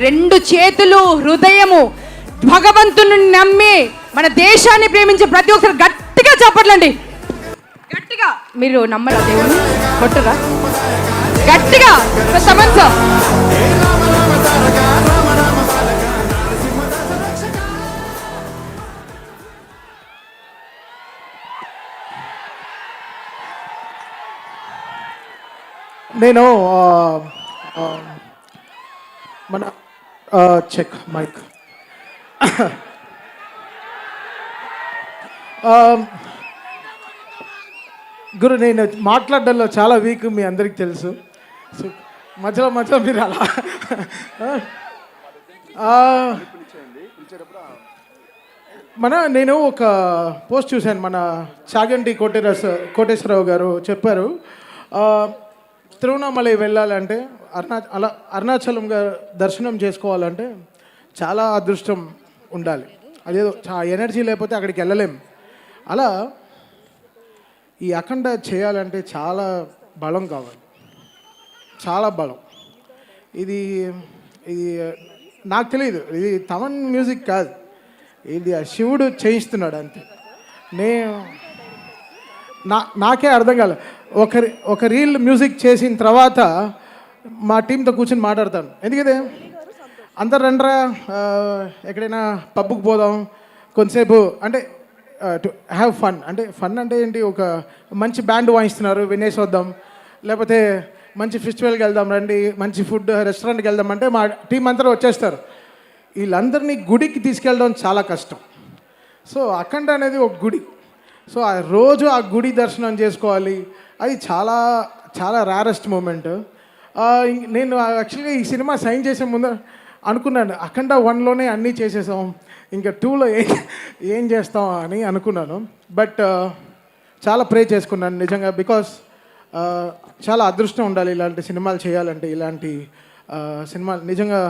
రెండు చేతులు, హృదయము, భగవంతుని నమ్మి మన దేశాన్ని ప్రేమించే ప్రతి ఒక్కరు గట్టిగా చెప్పట్లండి. గట్టిగా మీరు నమ్మరా దేవుని కొట్టరా గట్టిగా సమన్స నేను మన చెక్ మైక్ గురు, నేను మాట్లాడడంలో చాలా వీక్, మీ అందరికి తెలుసు. సో మధ్యలో మీరు అలా నేను ఒక పోస్ట్ చూశాను, మన చాగంటి కోటేశ్వరరావు గారు చెప్పారు, తిరువణామలై వెళ్ళాలంటే అరుణాచలం గారు దర్శనం చేసుకోవాలంటే చాలా అదృష్టం ఉండాలి, అదేదో ఎనర్జీ లేకపోతే అక్కడికి వెళ్ళలేం. అలా ఈ అఖండ చేయాలంటే చాలా బలం కావాలి, చాలా బలం. ఇది నాకు తెలియదు, ఇది తమన్ మ్యూజిక్ కాదు, ఇది ఆ శివుడు చేయిస్తున్నాడు అంతే. నాకే అర్థం కాలే. ఒక రీల్ మ్యూజిక్ చేసిన తర్వాత మా టీంతో కూర్చొని మాట్లాడతాను, ఎందుకంటే అందరు రండ్రా ఎక్కడైనా పబ్కి పోదాం కొంతసేపు అంటే టు హ్యావ్ ఫన్. అంటే ఫన్ అంటే ఏంటి, ఒక మంచి బ్యాండ్ వాయిస్తున్నారు వినేసి వద్దాం, లేకపోతే మంచి ఫెస్టివల్కి వెళ్దాం రండి, మంచి ఫుడ్ రెస్టారెంట్కి వెళ్దాం అంటే మా టీం అంతా వచ్చేస్తారు. వీళ్ళందరినీ గుడికి తీసుకెళ్ళడం చాలా కష్టం. సో అఖండ అనేది ఒక గుడి, సో ఆ రోజు ఆ గుడి దర్శనం చేసుకోవాలి, అది చాలా చాలా రేరెస్ట్ మూమెంట్. నేను యాక్చువల్గా ఈ సినిమా సైన్ చేసే ముందు అనుకున్నాను, అఖండ 1లోనే అన్నీ చేసేసాం, ఇంకా 2లో ఏం చేస్తాం అని అనుకున్నాను. బట్ చాలా ప్రే చేసుకున్నాను నిజంగా, బికాస్ చాలా అదృష్టం ఉండాలి ఇలాంటి సినిమాలు చేయాలంటే. ఇలాంటి సినిమాలు నిజంగా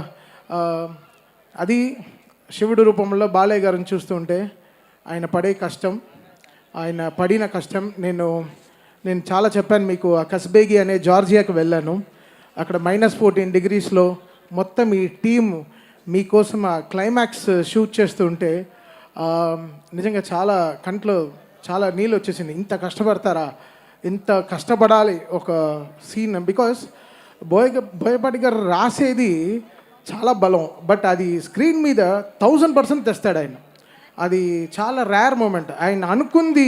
అది శివుడు రూపంలో బాలయ్య గారిని చూస్తుంటే ఆయన పడే కష్టం, ఆయన పడిన కష్టం నేను చాలా చెప్పాను మీకు. ఆ కస్బేగి అనే జార్జియాకి వెళ్ళాను, అక్కడ -14 degreesలో మొత్తం ఈ టీమ్ మీకోసం ఆ క్లైమాక్స్ షూట్ చేస్తుంటే నిజంగా చాలా కంట్లో చాలా నీళ్ళు వచ్చేసింది. ఇంత కష్టపడతారా, ఇంత కష్టపడాలి ఒక సీన్, బికాస్ బోయపాటి గారు రాసేది చాలా బలం, బట్ అది స్క్రీన్ మీద 1000% తెస్తాడు ఆయన. అది చాలా రేర్ మూమెంట్, ఆయన అనుకుంది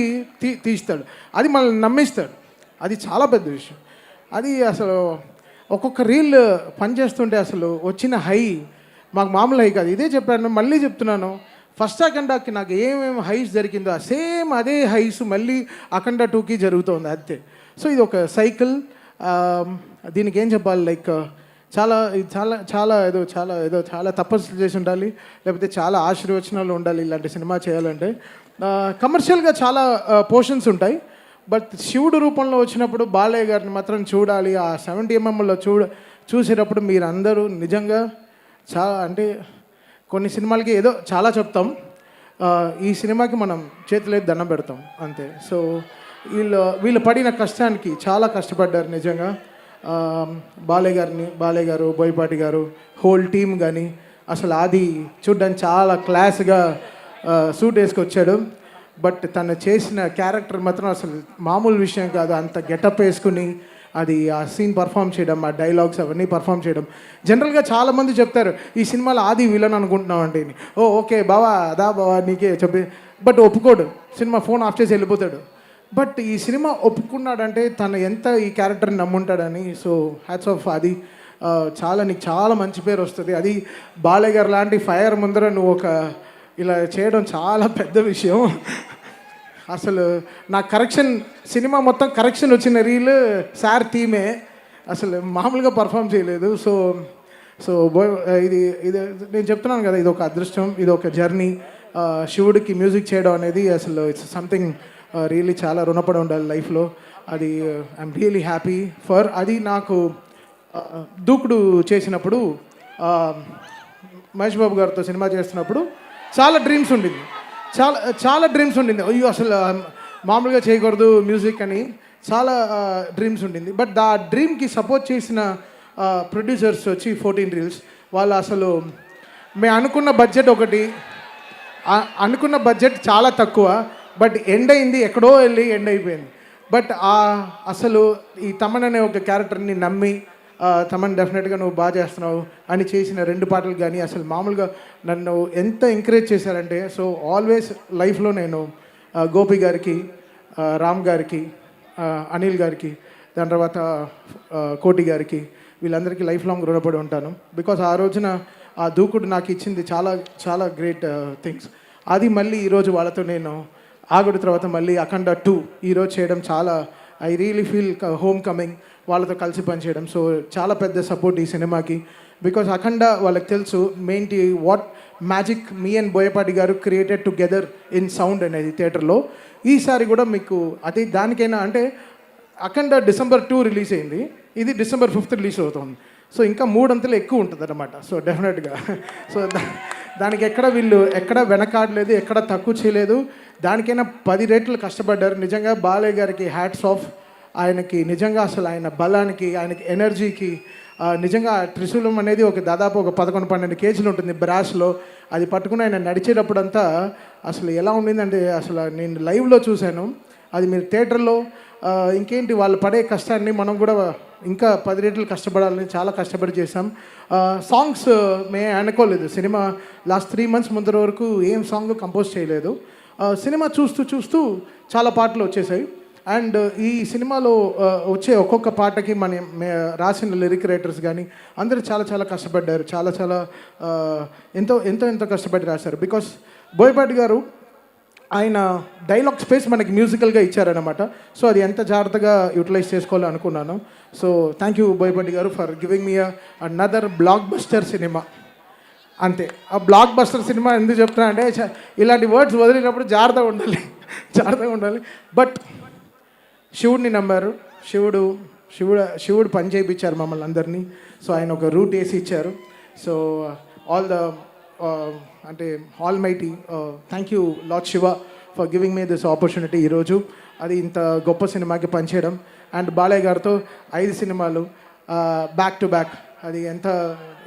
తీస్తాడు, అది మనల్ని నమ్మిస్తాడు, అది చాలా పెద్ద విషయం. అది అసలు ఒక్కొక్క రీల్ పనిచేస్తుంటే అసలు వచ్చిన హై మాకు మామూలు హై కాదు. ఇదే చెప్పాను, మళ్ళీ చెప్తున్నాను, ఫస్ట్ అఖండాకి నాకు ఏమేమి హైస్ జరిగిందో సేమ్ అదే హైస్ మళ్ళీ అఖండ 2కి జరుగుతుంది అంతే. సో ఇది ఒక సైకిల్, దీనికి ఏం చెప్పాలి, లైక్ చాలా చాలా చాలా చాలా తపస్సు చేసి ఉండాలి, లేకపోతే చాలా ఆశీర్వచనాలు ఉండాలి ఇలాంటి సినిమా చేయాలంటే. కమర్షియల్గా చాలా పోర్షన్స్ ఉంటాయి, బట్ శివుడు రూపంలో వచ్చినప్పుడు బాలయ్య గారిని మాత్రం చూడాలి. ఆ 70mmలో చూసేటప్పుడు మీరు అందరూ నిజంగా చాలా, అంటే కొన్ని సినిమాలకి ఏదో చాలా చెప్తాం, ఈ సినిమాకి మనం చేతులైతే దండం పెడతాం అంతే. సో వీళ్ళు పడిన కష్టానికి చాలా కష్టపడ్డారు నిజంగా. బాలయ్య గారు, బోయపాటి గారు, హోల్ టీమ్ కానీ అసలు అది చూడ్డానికి చాలా క్లాస్గా సూట్ వేసుకొచ్చాడు. బట్ తను చేసిన క్యారెక్టర్ మాత్రం అసలు మామూలు విషయం కాదు. అంత గెటప్ వేసుకుని అది ఆ సీన్ పర్ఫామ్ చేయడం, ఆ డైలాగ్స్ అవన్నీ పర్ఫామ్ చేయడం. జనరల్గా చాలామంది చెప్తారు ఈ సినిమాలో ఆది విలన్ అనుకుంటున్నాం అంటే, ఓకే బావా బావా నీకే చెప్పి, బట్ ఒప్పుకోడు, సినిమా ఫోన్ ఆఫ్ చేసి వెళ్ళిపోతాడు. బట్ ఈ సినిమా ఒప్పుకున్నాడంటే తను ఎంత ఈ క్యారెక్టర్ని నమ్ముంటాడని. సో హ్యాట్స్ ఆఫ్, అది నీకు చాలా మంచి పేరు వస్తుంది. అది బాలయ్య గారు లాంటి ఫైర్ ముందర నువ్వు ఇలా చేయడం చాలా పెద్ద విషయం. అసలు నా సినిమా మొత్తం కరెక్షన్ వచ్చిన రీల్ సార్ థీమే, అసలు మామూలుగా పర్ఫామ్ చేయలేదు. సో ఇది నేను చెప్తున్నాను కదా, ఇది ఒక అదృష్టం, ఇది ఒక జర్నీ. శివుడికి మ్యూజిక్ చేయడం అనేది అసలు ఇట్స్ సంథింగ్ రియల్లీ చాలా రుణపడి ఉండాలి లైఫ్లో. అది ఐఎమ్ రియలీ హ్యాపీ ఫర్. అది నాకు దూకుడు చేసినప్పుడు, మహేష్ బాబు గారితో సినిమా చేస్తున్నప్పుడు చాలా డ్రీమ్స్ ఉండింది. అయ్యో అసలు మామూలుగా చేయకూడదు మ్యూజిక్ అని చాలా డ్రీమ్స్ ఉండింది. బట్ ఆ డ్రీమ్కి సపోర్ట్ చేసిన ప్రొడ్యూసర్స్ వచ్చి 14 Reels, వాళ్ళు అసలు మేము అనుకున్న బడ్జెట్ ఒకటి, అనుకున్న బడ్జెట్ చాలా తక్కువ, బట్ ఎండ్ అయింది ఎక్కడో వెళ్ళి ఎండ్ అయిపోయింది. బట్ అసలు ఈ తమన్ అనే ఒక క్యారెక్టర్ని నమ్మి తమన్ డెఫినెట్గా నువ్వు బాగా చేస్తున్నావు అని చేసిన 2 పాటలు కానీ అసలు మామూలుగా నన్ను ఎంత ఎంకరేజ్ చేశారంటే, సో ఆల్వేస్ లైఫ్లో నేను గోపి గారికి, రామ్ గారికి, అనిల్ గారికి, దాని తర్వాత కోటి గారికి, వీళ్ళందరికీ లైఫ్ లాంగ్ రుణపడి ఉంటాను. బికాస్ ఆ రోజున ఆ దూకుడు నాకు ఇచ్చింది చాలా చాలా గ్రేట్ థింగ్స్. అది మళ్ళీ ఈరోజు వాళ్ళతో నేను ఆగుడు తర్వాత మళ్ళీ అఖండ 2 ఈరోజు చేయడం చాలా, I really feel home coming వాళ్ళతో కలిసి పనిచేయడం. సో చాలా పెద్ద సపోర్ట్ ఈ సినిమాకి. బికాస్ అఖండ వాళ్ళకి తెలుసు mainly what magic me and Boyapati garu created together in sound అనేది థియేటర్లో. ఈసారి కూడా మీకు అది దానికైనా అంటే అఖండ December 2 రిలీజ్ అయింది, ఇది December 5 రిలీజ్ అవుతుంది. సో ఇంకా 3 అంతలు ఎక్కువ ఉంటుంది అనమాట. సో డెఫినెట్గా సో దానికి ఎక్కడ వీళ్ళు ఎక్కడ వెనకాడలేదు, ఎక్కడ తక్కువ చేయలేదు. దానికైనా 10 రెట్లు కష్టపడ్డారు. నిజంగా బాలయ్య గారికి హ్యాట్స్ ఆఫ్. ఆయనకి నిజంగా అసలు ఆయన బలానికి, ఆయనకి ఎనర్జీకి నిజంగా త్రిశూలం అనేది ఒక దాదాపు ఒక 11-12 కేజీలు ఉంటుంది బ్రాస్లో. అది పట్టుకుని ఆయన నడిచేటప్పుడంతా అసలు ఎలా ఉండిందంటే అసలు నేను లైవ్లో చూశాను. అది మీరు థియేటర్లో ఇంకేంటి వాళ్ళు పడే కష్టాన్ని మనం కూడా ఇంకా 10 రెట్లు కష్టపడాలని చాలా కష్టపడి చేసాం. సాంగ్స్ మేము అనుకోలేదు, సినిమా లాస్ట్ 3 months ముందర వరకు ఏం సాంగ్ కంపోజ్ చేయలేదు. సినిమా చూస్తూ చూస్తూ చాలా పాటలు వచ్చేసాయి. అండ్ ఈ సినిమాలో వచ్చే ఒక్కొక్క పాటకి రాసిన లిరిక్ రైటర్స్ కానీ అందరూ చాలా చాలా కష్టపడ్డారు. చాలా చాలా ఎంతో ఎంతో ఎంతో కష్టపడి రాశారు. బికాస్ బోయపాటి గారు ఆయన డైలాగ్ స్పేస్ మనకి మ్యూజికల్గా ఇచ్చారనమాట. సో అది ఎంత జాగ్రత్తగా యూటిలైజ్ చేసుకోవాలో అనుకున్నాను. సో థ్యాంక్ యూ బోయపాటి గారు for giving me another block buster cinema. అంతే, ఆ బ్లాక్ బస్టర్ సినిమా ఎందుకు చెప్తున్నా అంటే ఇలాంటి వర్డ్స్ వదిలినప్పుడు జాగ్రత్తగా ఉండాలి. బట్ శివుడిని నమ్మారు, శివుడు పని చేయించారు మమ్మల్ని అందరినీ. సో ఆయన ఒక రూట్ వేసి ఇచ్చారు. సో అంటే all mighty thank you lord Shiva for giving me this opportunity ఈరోజు. అది ఇంత గొప్ప సినిమాకి పనిచేయడం. అండ్ బాలయ్య గారితో 5 సినిమాలు బ్యాక్ టు బ్యాక్, అది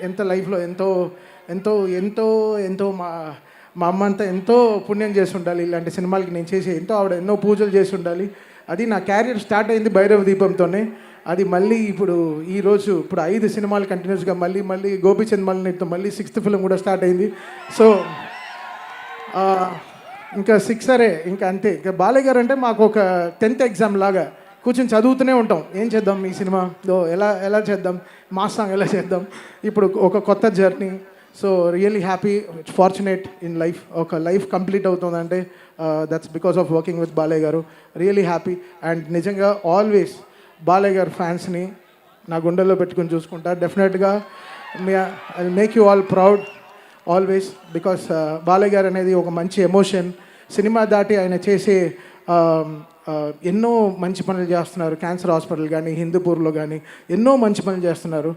ఎంత లైఫ్లో ఎంతో ఎంతో ఎంతో ఎంతో మా అమ్మ అంతా ఎంతో పుణ్యం చేసి ఉండాలి. ఇలాంటి సినిమాలకి నేను చేసి ఆవిడ ఎన్నో పూజలు చేసి ఉండాలి. అది నా క్యారియర్ స్టార్ట్ అయింది భైరవ దీపంతోనే. అది మళ్ళీ ఇప్పుడు 5 సినిమాలు కంటిన్యూస్గా మళ్ళీ గోపీచంద్ మల్లితో మళ్ళీ 6th ఫిలిం కూడా స్టార్ట్ అయింది. సో ఇంకా 6 సరే ఇంకా అంతే. ఇంకా బాలయ్య గారు అంటే మాకు ఒక 10th ఎగ్జామ్ లాగా కూర్చొని చదువుతూనే ఉంటాం. ఏం చేద్దాం ఈ సినిమాలో, ఎలా చేద్దాం, మాస్ సాంగ్ ఎలా చేద్దాం, ఇప్పుడు ఒక కొత్త journey. So really happy, fortunate in life. ఒక లైఫ్ కంప్లీట్ అవుతుందంటే that's because of working with Balayya garu. Really happy. And నిజంగా ఆల్వేస్ బాలయ్య గారు ఫ్యాన్స్ని నా గుండెల్లో పెట్టుకుని చూసుకుంటా. డెఫినెట్గా I make you all proud always. Because Balayya garu అనేది ఒక మంచి ఎమోషన్. సినిమా దాటి ఆయన చేసే ఎన్నో మంచి పనులు చేస్తున్నారు. క్యాన్సర్ హాస్పిటల్ కానీ, హిందూపూర్లో కానీ ఎన్నో మంచి పనులు చేస్తున్నారు.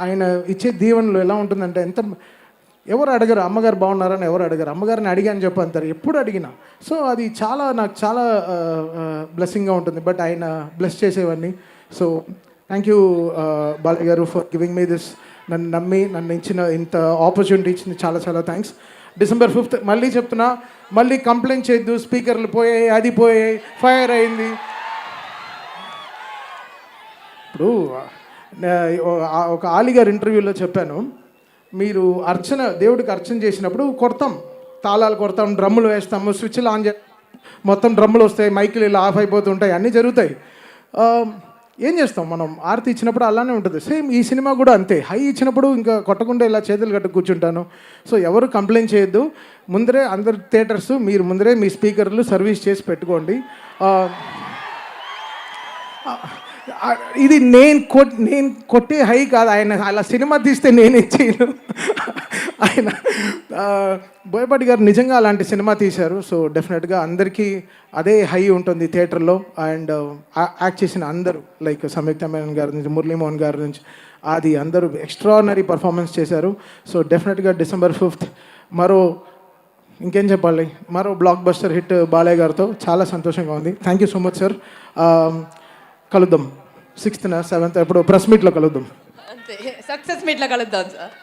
ఆయన ఇచ్చే దీవెనలు ఎలా ఉంటుందంటే ఎవరు అడగరు అమ్మగారు బాగున్నారని, ఎవరు అడగరు. అమ్మగారిని అడిగాను చెప్పి అంటారు ఎప్పుడు అడిగినా. సో అది నాకు చాలా బ్లెస్సింగ్గా ఉంటుంది. బట్ ఆయన బ్లెస్ చేసేవన్నీ. సో థ్యాంక్ యూ బాలయ్య గారు ఫర్ గివింగ్ మీ దిస్. నన్ను నమ్మి ఇంత ఆపర్చునిటీ ఇచ్చింది చాలా చాలా థ్యాంక్స్. December 5 మళ్ళీ చెప్తున్నా, మళ్ళీ కంప్లైంట్ చేయొద్దు, స్పీకర్లు పోయాయి, అది పోయాయి, ఫైర్ అయింది. ఇప్పుడు ఒక ఆలిగారు ఇంటర్వ్యూలో చెప్పాను, మీరు దేవుడికి అర్చన చేసినప్పుడు తాళాలు కొడతాం, డ్రమ్ములు వేస్తాము, స్విచ్లు ఆన్ చేస్తాం, మొత్తం డ్రమ్ములు వస్తాయి, మైకులు ఇలా ఆఫ్ అయిపోతుంటాయి, అన్నీ జరుగుతాయి. ఏం చేస్తాం మనం? ఆరతి ఇచ్చినప్పుడు అలానే ఉంటుంది. సేమ్ ఈ సినిమా కూడా అంతే. హై ఇచ్చినప్పుడు ఇంకా కొట్టకుండా ఇలా చేతులు కట్టు కూర్చుంటాను. సో ఎవరు కంప్లైంట్ చేయొద్దు. ముందరే అందరు థియేటర్స్ మీరు ముందరే మీ స్పీకర్లు సర్వీస్ చేసి పెట్టుకోండి. ఇది నేను కొట్టే హై కాదు. ఆయన అలా సినిమా తీస్తే నేనేం చేయను. ఆయన బోయపాటి గారు నిజంగా అలాంటి సినిమా తీశారు. సో డెఫినెట్గా అందరికీ అదే హై ఉంటుంది థియేటర్లో. అండ్ యాక్ట్ చేసిన అందరూ లైక్ సంయుక్త మేనన్ గారి నుంచి, మురళీమోహన్ గారి నుంచి, అది అందరూ ఎక్స్ట్రానరీ పర్ఫార్మెన్స్ చేశారు. సో డెఫినెట్గా December 5 ఇంకేం చెప్పాలి, మరో బ్లాక్ బస్టర్ హిట్ బాలయ్య గారితో చాలా సంతోషంగా ఉంది. Thank you so much sir. కలుద్దాం 6th 7th ఎప్పుడు ప్రెస్ మీట్లో కలుద్దాం. అంతే, సక్సెస్ మీట్లో కలుద్దాం సార్.